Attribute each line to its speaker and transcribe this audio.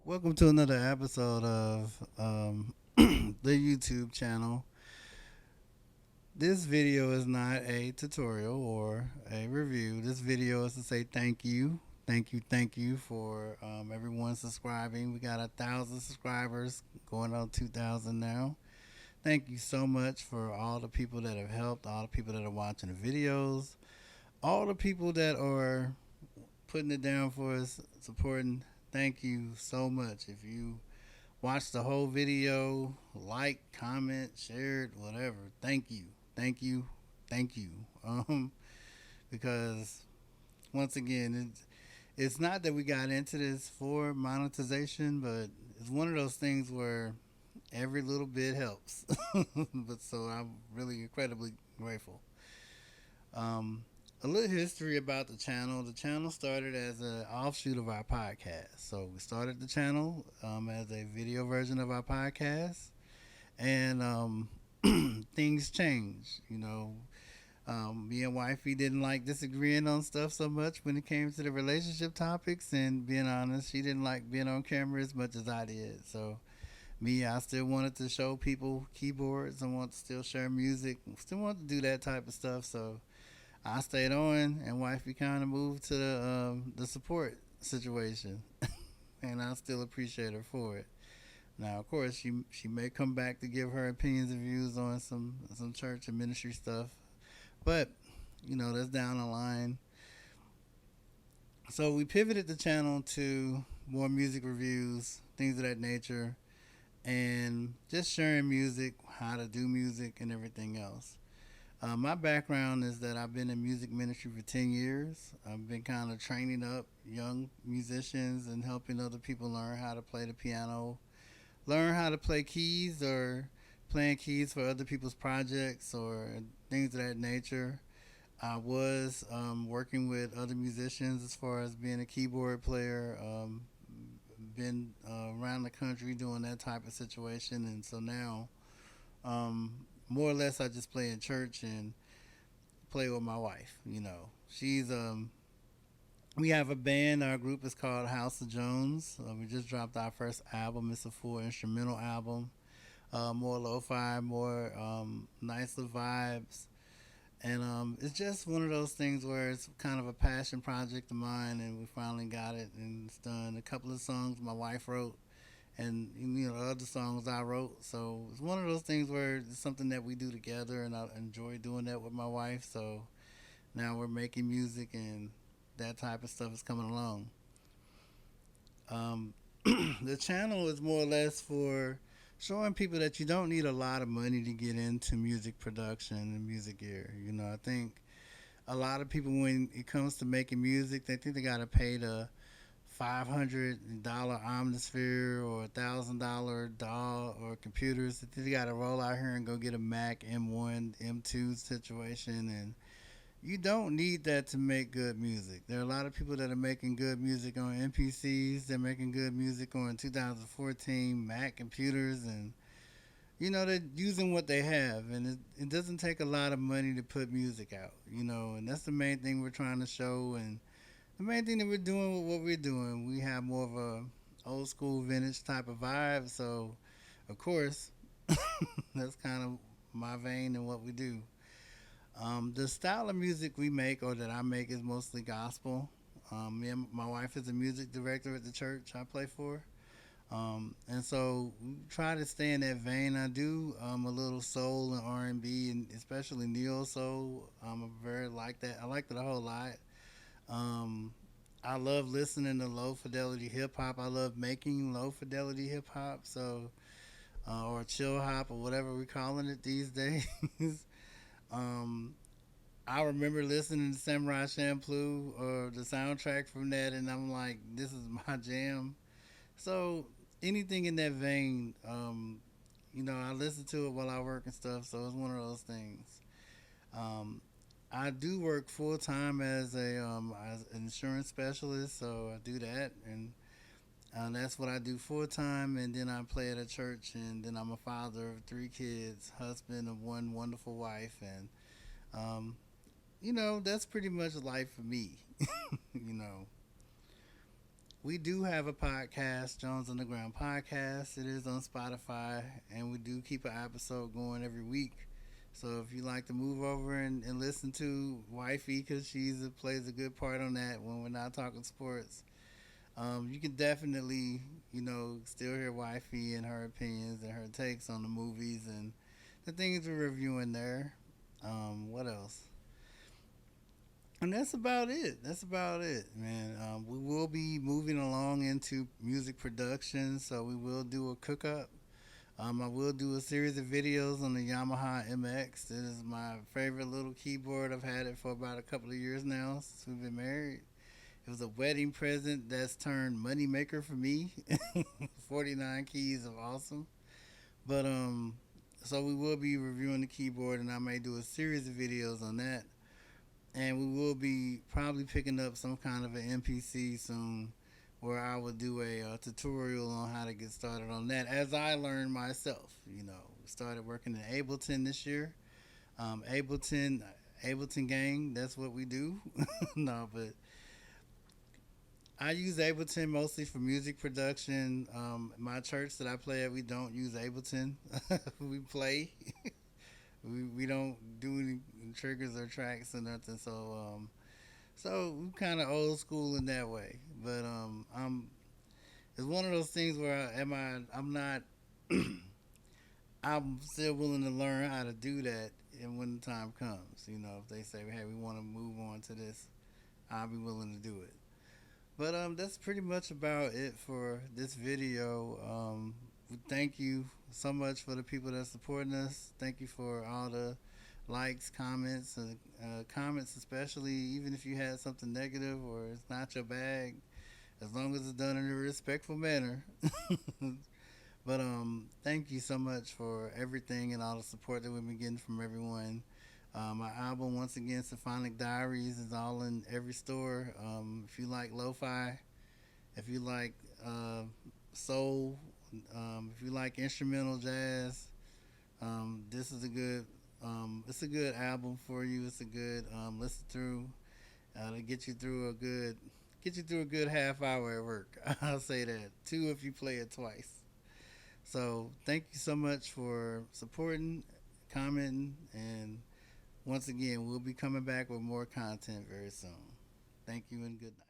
Speaker 1: Welcome to another episode of the YouTube channel. This video is not a tutorial or a review. This video is to say thank you. Thank you for everyone subscribing. We got 1,000 subscribers, going on 2,000 now. Thank you so much for all the people that have helped, all the people that are watching the videos, all the people that are putting it down for us, supporting. Thank you so much. If you watch the whole video, like, comment, share it, whatever. Thank you, thank you, thank you. Because once again, it's not that we got into this for monetization, but it's one of those things where every little bit helps. But so I'm really incredibly grateful. Um, a little history about the channel. The channel started as an offshoot of our podcast. So we started the channel as a video version of our podcast, and things changed. Me and wifey didn't like disagreeing on stuff so much when it came to the relationship topics. And being honest, she didn't like being on camera as much as I did. So I still wanted to show people keyboards. I want to still share music. Still want to do that type of stuff. So I stayed on, and wifey kind of moved to the support situation, and I still appreciate her for it. Now, of course, she may come back to give her opinions and views on some church and ministry stuff, but that's down the line. So we pivoted the channel to more music reviews, things of that nature, and just sharing music, how to do music, and everything else. My background is that I've been in music ministry for 10 years. I've been kind of training up young musicians and helping other people learn how to play the piano, learn how to play keys, or playing keys for other people's projects or things of that nature. I was working with other musicians as far as being a keyboard player, been around the country doing that type of situation. And so now, um, more or less, I just play in church and play with my wife. She's we have a band. Our group is called House of Jones. We just dropped our first album. It's a full instrumental album. More lo-fi, more nicer vibes, and it's just one of those things where it's kind of a passion project of mine, and we finally got it and it's done. A couple of songs my wife wrote, and other songs I wrote. So it's one of those things where it's something that we do together, and I enjoy doing that with my wife. So now we're making music, and that type of stuff is coming along. Um, the channel is more or less for showing people that you don't need a lot of money to get into music production and music gear. I think a lot of people, when it comes to making music, they think they got to pay the $500 Omnisphere or $1,000 DAW or computers. They think they got to roll out here and go get a Mac M1, M2 situation, and you don't need that to make good music. There are a lot of people that are making good music on MPCs. They're making good music on 2014 Mac computers, and they're using what they have. And it doesn't take a lot of money to put music out. And that's the main thing we're trying to show. And the main thing that we're doing with what we're doing, we have more of a old school vintage type of vibe. So, of course, that's kind of my vein and what we do. The style of music we make, or that I make, is mostly gospel. Me and my wife is a music director at the church I play for, and so we try to stay in that vein. I do a little soul and R&B, and especially neo soul. I'm very like that. I like that a whole lot. Um, I love listening to low fidelity hip hop. I love making low fidelity hip hop. So, or chill hop, or whatever we're calling it these days. um, I remember listening to Samurai Champloo or the soundtrack from that, and I'm like, this is my jam. So anything in that vein, I listen to it while I work and stuff. So it's one of those things. Um, I do work full time as an insurance specialist, so I do that, and that's what I do full time. And then I play at a church, and then I'm a father of three kids, husband of one wonderful wife, and um, that's pretty much life for me. you know. We do have a podcast, Jones Underground Podcast. It is on Spotify, and we do keep an episode going every week. So if you like to move over and listen to Wifey, because plays a good part on that when we're not talking sports, you can definitely, still hear Wifey and her opinions and her takes on the movies and the things we're reviewing there. What else? And that's about it. That's about it, man. We will be moving along into music production, so we will do a cook up. I will do a series of videos on the Yamaha MX. It is my favorite little keyboard. I've had it for about a couple of years now since we've been married. It was a wedding present that's turned money maker for me. 49 keys of awesome. But so we will be reviewing the keyboard, and I may do a series of videos on that. And we will be probably picking up some kind of an MPC soon, where I will do a tutorial on how to get started on that as I learned myself. Started working in Ableton this year. Ableton, Ableton gang, that's what we do. No, but I use Ableton mostly for music production. My church that I play at, we don't use Ableton. We play. We don't do any triggers or tracks or nothing. So we kind of old school in that way. But it's one of those things where I'm not. I'm still willing to learn how to do that, and when the time comes, if they say, "Hey, we want to move on to this," I'll be willing to do it. But that's pretty much about it for this video. Thank you so much for the people that are supporting us. Thank you for all the likes, comments, comments especially. Even if you had something negative or it's not your bag, as long as it's done in a respectful manner. But thank you so much for everything and all the support that we've been getting from everyone. My album, once again, Symphonic Diaries, is all in every store. If you like lo-fi, if you like soul, if you like instrumental jazz, this is a good. It's a good album for you. It's a good listen through to get you through a good half hour at work. I'll say that. Two if you play it twice. So thank you so much for supporting, commenting, and once again, we'll be coming back with more content very soon. Thank you and good night.